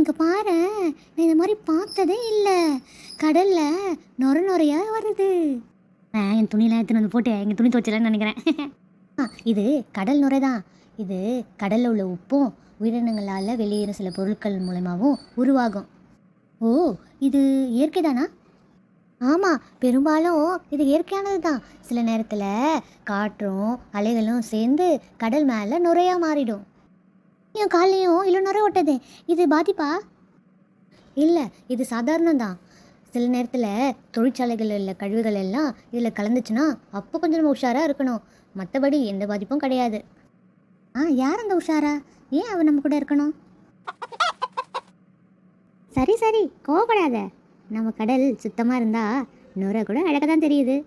இங்கே பாரு, நான் இந்த மாதிரி பார்த்ததே இல்லை. கடலில் நொர நொறையாக வருது. என் துணியெல்லாம் எடுத்துன்னு வந்து போட்டு எங்கள் துணி துவைச்சலன்னு நினைக்கிறேன். இது கடல் நுரை தான். இது கடலில் உள்ள உப்பும் உயிரினங்களால் வெளியேறும் சில பொருட்கள் மூலமாகவும் உருவாகும். ஓ, இது இயற்கை தானா? ஆமாம், பெரும்பாலும் இது இயற்கையானது தான். சில நேரத்தில் காற்றும் அலைகளும் சேர்ந்து கடல் மேலே நுரையாக மாறிடும். என் காலையும் இல்லை நுரை ஓட்டது, இது பாதிப்பா? இல்லை, இது சாதாரணம் தான். சில நேரத்தில் தொழிற்சாலைகளில் உள்ள கழிவுகள் எல்லாம் இதில் கலந்துச்சுன்னா அப்போ கொஞ்சம் நம்ம உஷாராக இருக்கணும். மற்றபடி எந்த பாதிப்பும் கிடையாது. யார் அந்த உஷாரா? ஏன் அவன் நம்ம கூட இருக்கணும்? சரி சரி, கோவப்படாத. நம்ம கடல் சுத்தமாக இருந்தால் நுரை கூட அழகாக தான் தெரியுது.